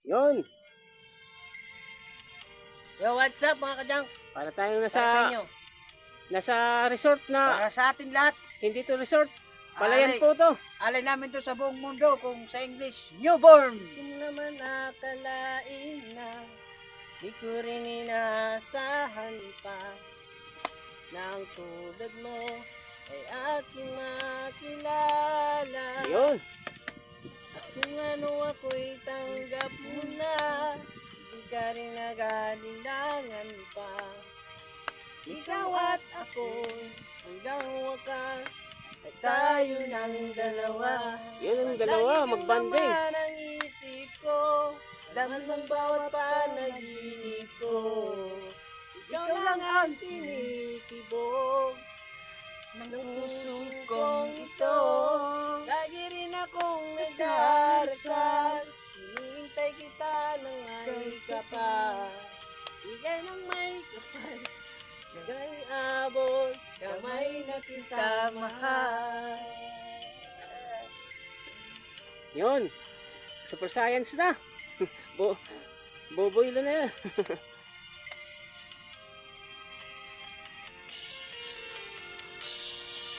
Yun. Yo, what's up mga ka-junks? Para tayo Para sa inyo. nasa resort na Para sa atin lahat. hindi to resort. Palayan po to. Alay namin to sa buong mundo kung sa English, newborn. Kung naman akalain na di ko rin inaasahan pa na ang tulad mo ay aking makilala. Yun. Kung ano ako'y tanggap mo na, di ka rin nag-alinlangan pa. Ikaw at ako hanggang wakas ay tayo ng dalawa. Yun ang dalawa, magbanding. Lagi kang laman ang isip ko, laman ng bawat panaginip ko. Ikaw lang ang tinitibok ng puso kong ito. Lagi rin akong nagdarasal, hinihintay kita ng may kapal. Bigay ng may kapal, bigay abot, kamay na kita mahal. Yun. Super science na. Boboy na yan.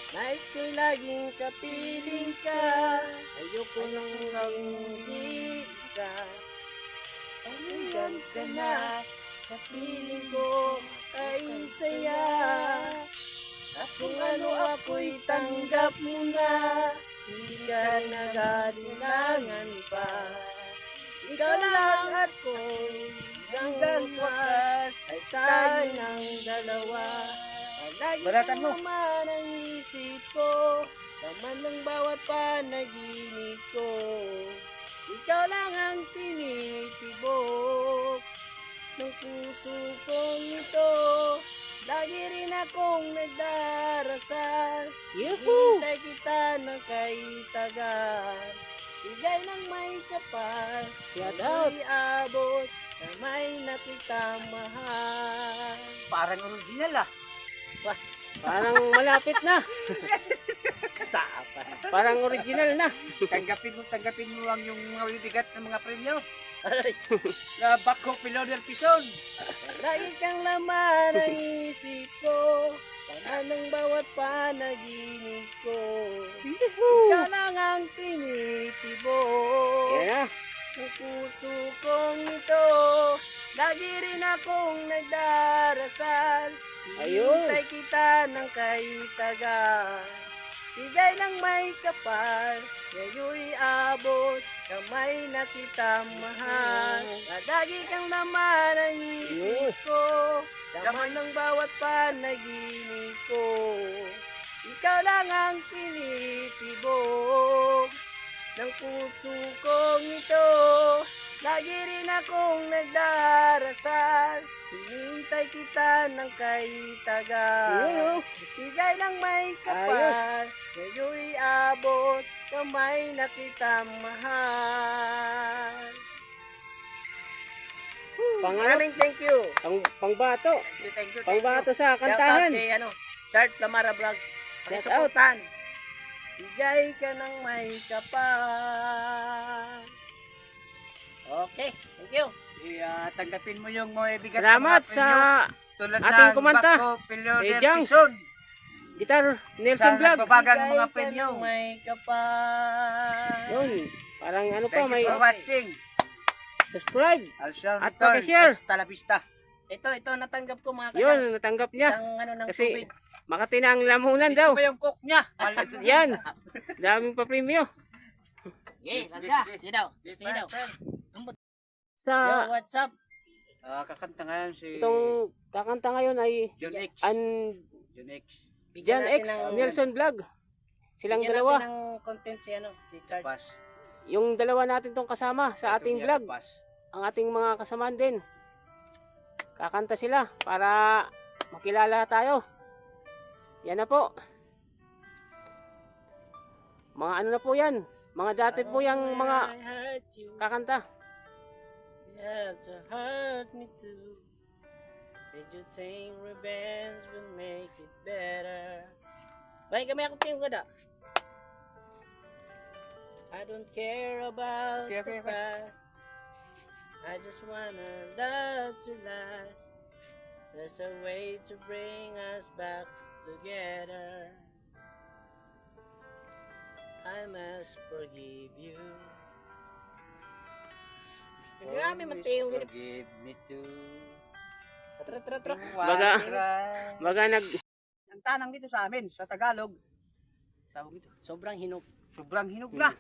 Nais ko'y laging kapiling ka, ayoko nang maging isa. Pangyan ka na, sa piling ko ay saya. At kung ano ako'y tanggap mo na, hindi ka nag-alinlangan pa. Ikaw lang at ko, hanggang wakas ay tayo ng dalawa. Lagi kang naman ang isip ko, laman ng bawat panaginip ko. Ikaw lang ang tinitibok ng puso kong ito. Lagi rin akong nagdarasal, Yuhu! hintay kita ng kaitagan. Bigay ng may kapal, Shout out! abot, kamay na kita mahal. Parang original ah. Parang malapit na. Sapa. Parang original na. Tanggapin mo lang yung mga bibigat ng mga premyo. Na Bako Pilodel Pison. Lagi kang laman ang isip ko, laman ng bawat panaginip ko. Ikaw lang ang tinitibok Yeah. ng puso kong ito. Lagi rin akong nagdarasal, Ayun. hintay kita ng kaitagan. Bigay ng may kapal, ngayon'y abot, kamay na kita mahal. Lagi kang laman ang isip ko, laman ng bawat panaginip ko. Ikaw lang ang tinitibok ng puso kong ito. Lagi rin akong nagdarasal, hinihintay kita ng kaitagan. Yun, oh. Bigay ng may kapal, ngayon'y abot, kamay na kita mahal. Maraming thank you. Pangbato. Thank you. Pangbato sa Shout out kantahan. kay Chart Lamara Vlog. Shout out. Pakisuportan. Bigay ka ng may kapal. Okay, thank you. Tanggapin mo yung mga bigat Salamat sa tulad ating kumanta. Bako Pilodel Janks. Pison. Gitar Nelson Sa Vlog. nagbabagang mga Bigay ka premyo. ng may kapal. Yun. Parang ano pa, Thank may you for watching. subscribe. I'll share At return. paki-share. Hasta la vista. Ito natanggap ko mga Yun, kajans. natanggap niya. Isang ano ng Kasi tubig. Makati na ang lamunan Ito daw. ba yung cook niya? Yan. Daming pa premyo. Okay, saga. Sige daw. Gusto niyo daw. Sa Yo, what's up? Kakanta ngayon si itong kakanta ngayon ay John X. John Bigyan X natin ng- Nelson Vlog. Silang bigyan dalawa. natin ng content si si Chart. Yung dalawa natin tong kasama sa ating vlog. Ang ating mga kasamaan din. Kakanta sila para makilala tayo. Yan na po. Mga ano na po yan. Mga dati po yung mga I hurt you. kakanta. You have to hurt me too. Did you think revenge would make it better? Baik kami ako tingin ko da. I don't care about the past. I just wanna love to last. There's a way to bring us back together. I must forgive you. Marami man tayo. Forgive me too. Tra. Baga. Baga Ang tanang dito sa amin, sa Tagalog, tawag ito, Sobrang hinog. sobrang hinog na.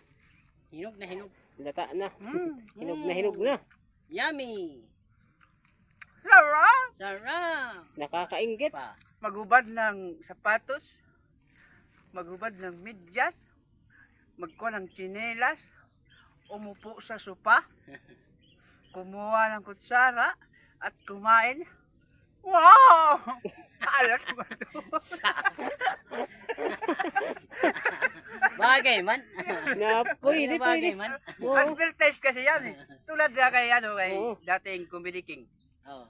Hinog na hinog. lata na. Hinog na. Yummy! Sarap! Sarap! Nakakainggit. Pa. Maghubad ng sapatos, maghubad ng medyas, magkuha ng tsinelas, umupo sa sopa, kumuha ng kutsara, at kumain. Wow! Alas mo ito. Bagay man. Na pwede. Bagay man. Oo. Advertise kasi yan eh. Tulad na kay, kay Oo. dating Comedy King, Oh.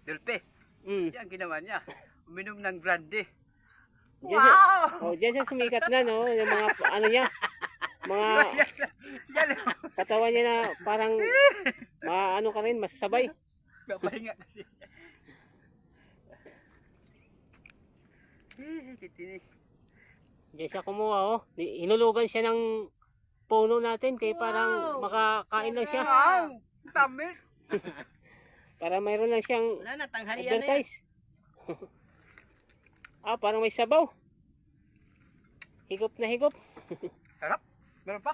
Dulpe. Mm. Yan ginawa niya. Uminom ng brandy. Diyan siya, Wow! diyan siya sumikat na, no? Yung mga, ano niya, mga Yan. katawan niya na parang, ano ka rin, masasabay. Napahinga kasi. Kitini. Diyan siya kumuha, oh. Hinulugan siya ng puno natin, kaya parang makakain lang siya. Wow! Tamis! Para mayroon lang siyang Wala na, tanghalian na yan. advertise. Parang may sabaw. Higop na higop. Sarap. Meron pa.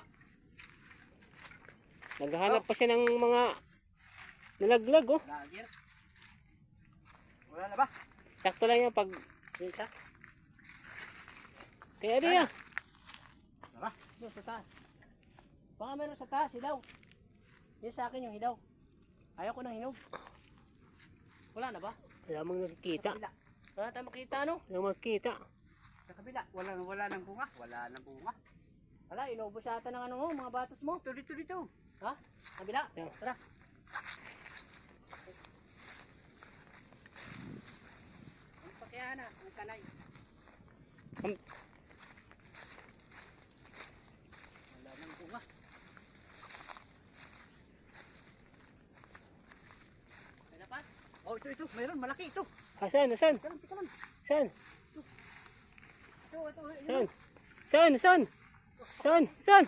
Naghahanap pa siya ng mga nalaglag, oh. Lager. Wala na ba? Sakto lang yan pag Isa. kaya diya. Tara. Doon sa taas. Baka meron sa taas, hilaw. Yung sa akin yung hilaw. Ayaw ko ng hinog. Wala na ba? Wala mong nakikita. Kabila. Wala tayo makita, no? Wala mong makikita. Sa kabila. Wala nang bunga. Wala nang bunga. Wala, inubos ata ng ano mo, mga batos mo. Dito. Ha? Kabila? Yeah. Tara. Ang pakyana, ang kanay. Am- Wala nang bunga. May dapat? Oh, ito. Mayroon. Malaki ito. Saan? Tikaman. Saan? Ito. Saan? Saan? Saan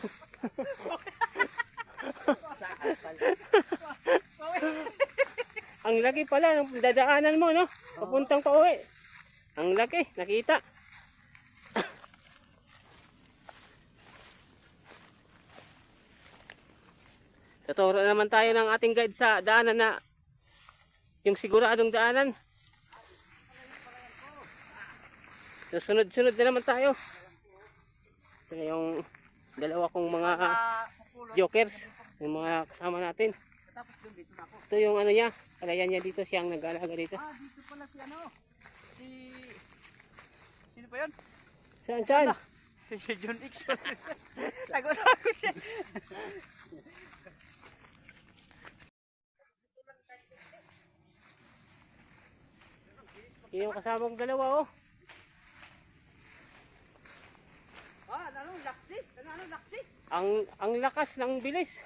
pala? Ang laki pala ng dadaanan mo, no? Papuntang pa uwi. Ang laki, nakita. Tuturo naman tayo ng ating guide sa daanan na yung siguradong daanan. Susunod-sunod na naman tayo. Ito na yung dalawa kong mga jokers, yung mga kasama natin. Tapos doon dito na ako. Ito yung ano niya, kalayan niya dito, siyang nag-aalaga dito. Dito pala si ano. Si... Sino pa yun? Saan? Si John Ixon. Sagot ako siya. Yung kasamang dalawa, oh. Anong laksi? Anong laksi? Ang lakas ng bilis.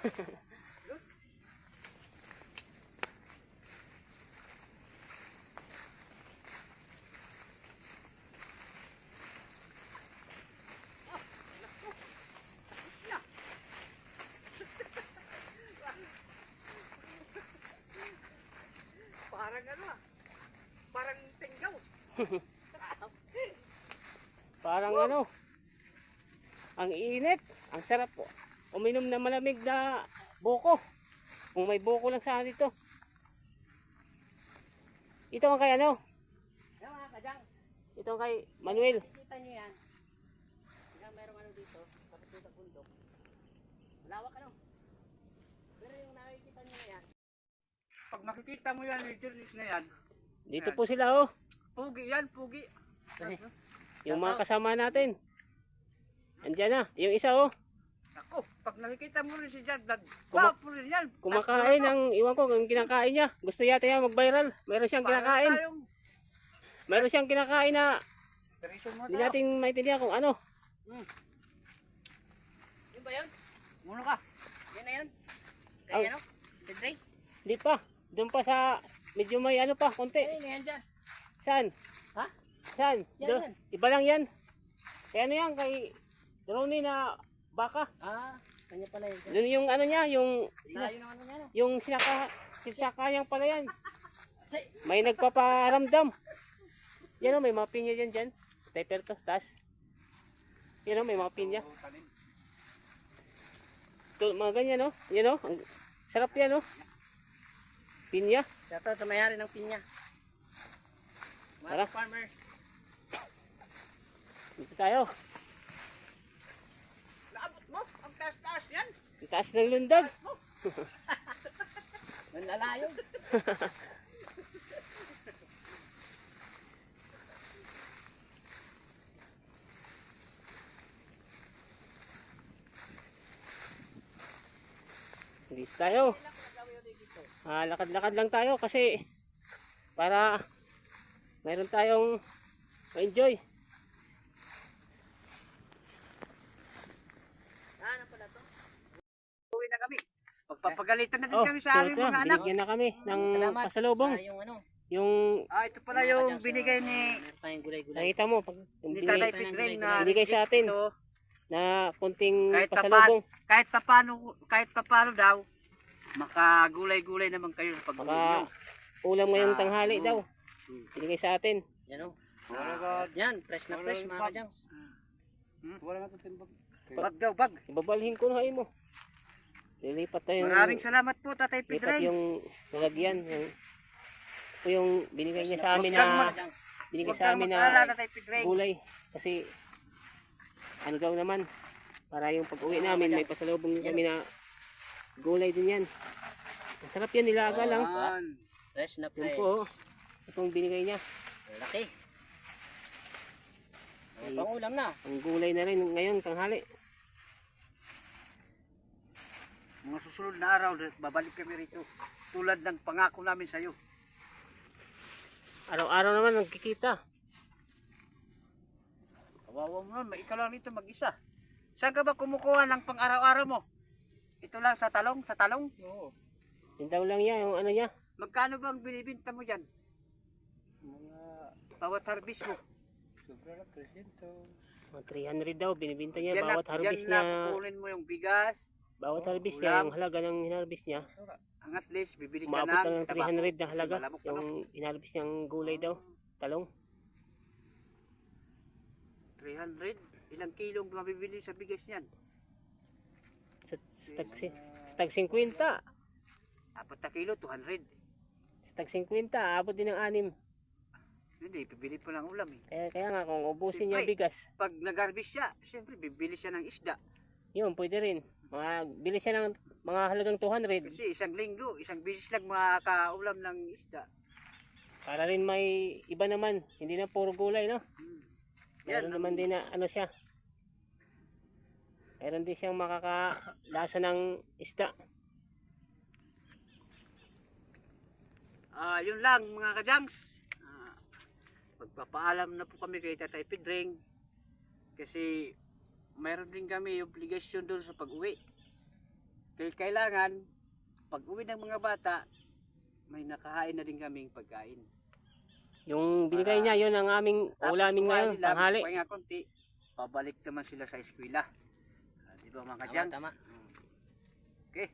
Parang ano ah. Parang tinggaw. Parang ano, ang init, ang sarap po. Uminom na malamig na buko. Kung may buko lang sana dito. Ito ang kay ano? Yan mga kajangs. Ito ang kay Manuel. Nakikita nyo yan. Hanggang merong ano dito, kapit dito sa bundok. Malawak ano. Pero yung nakikita nyo na yan, Pag makikita mo yan, yung John Ixon na yan. Dito po sila, oh. Pugi yan, pugi. Yung mga kasama natin. Andiyan na. Yung isa, oh. Ako, pag nakikita mo rin si John, nagwapo rin yan. Kumakain ng, iwan ko, ang kinakain niya. Gusto yata yan mag-viral. Meron siyang kinakain. Meron siyang kinakain na hindi natin maintindihan kung ano. yun ba yun? Muna ka. Yan na yan? Ang- Kaya ano? Dedre? Hindi pa. Doon pa sa medyo may ano pa, konti. Ayun, yan dyan. Saan? Ha? Saan? Yan, Doon. yan. Iba lang yan. Kaya ano yan, kay Ronnie na baka. Kanya pala yun. Doon yung ano niya, yung Sayo ng ano niya, no? yung sinakayang pala yan. May nagpaparamdam. Yan o, may mga pinya dyan. Diaper to, taas. Yan o, may mga pinya. Ito, mga ganyan o. Yan o, sarap yan o. Pinya. Ito sa mayari ng pinya. Tara. Mga farmer. Dito tayo. Naabot mo? Ang taas-taas yan. Ang taas ng lundag. Nanlalayo. Dito tayo. Lakad-lakad lang tayo kasi para mayroon tayong ma-enjoy. Ano pala to? Uwi na kami. Pagpapagalitan na din Oh, kami sa aming mga anak. binigyan na kami ng Salamat pasalubong. sa yung ano. Yung Ito pala yung binigay ni Meron tayong gulay-gulay. nakita mo pag yung Tatay binigay, Pedreng na binigay sa atin. ito. na kunting Kahit pasalubong. kahit papano daw, makagulay-gulay naman kayo sa pag-uwi nyo. Ulam ngayong tanghali daw. Binigay sa atin. Yan o. Yan, fresh na fresh mga kajangs. Bag daw, bag. Ibabalhin ko na kayo mo. Lilipat tayo Maraming salamat po, Tatay lipat Pedreng. yung lalagyan. Ito yung binigay niya sa amin Huwag kang na binigay Huwag sa kang amin mag-alala, na Tatay Pedreng. gulay. Kasi ano daw naman para yung pag-uwi namin may pasalubong kami na gulay din yan. Masarap yan, nilaga lang. Fresh na Yun fresh. po, itong binigay niya. Laki. Pangulam na. Ang gulay na rin ngayon, tanghali. Mga susunod na araw, babalik kami rito. Tulad ng pangako namin sa iyo. Araw-araw naman nagkikita. Kawawa mo naman, ikaw lang dito mag-isa. Saan ka ba kumukuha ng pang-araw-araw mo? Ito lang sa talong? Sa talong? Oo. Yun daw lang yan, yung ano niya. Magkano bang binibinta mo dyan? Bawat harvest mo. Mga 300 daw, binibinta niya Diyan bawat harvest na niya. kukunin mo yung bigas. Bawat harvest ulam. niya, yung halaga ng hinarvest niya. Ang at least, bibili ka Umabot lang ng tabako. 300 na halaga. Malamok-lamok. Yung hinarvest niyang gulay daw, talong. 300? Ilang kilong mabibili sa bigas niyan? Sa tag 50. Apat na kilo, 200. Sa tag 50, abot din ng 6. Hindi, bibili pa lang ulam eh. Kaya nga kung ubusin niya Siyempre. bigas, Pag nag-harvest siya, siyempre bibili siya ng isda. yun pwede rin. Bili siya ng mga halagang 200 Kasi isang linggo, isang bisis lang makakaulam ng isda. para rin may iba naman, hindi na puro gulay, no? Yan, Meron naman din na ano siya. Meron din siyang makakalasa ng isda. Yun lang mga kajangs. Magpapaalam na po kami kay Tatay Pedreng. Kasi mayroon din kami obligasyon doon sa pag-uwi. Kaya kailangan, pag-uwi ng mga bata, may nakahain na din kaming pagkain. Yung binigay niya, yun ang aming ulamin ngayon, tanghali. Pahinga konti, pabalik naman sila sa eskwela. Di ba mga kajangs? Tama. Okay.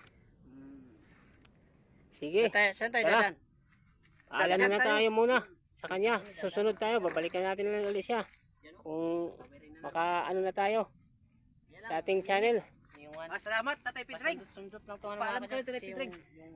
Sige, Saan tayo Tara. dadan? alam Saan na tayo? tayo muna sa kanya. Susunod tayo, babalikan natin lang ulit siya. Kung ano na tayo sa ating channel. Yung one. Salamat Tatay Pedreng. Pasundot lang to ano Paalam mga kayo, kajangs. Tatay Pedreng. Yung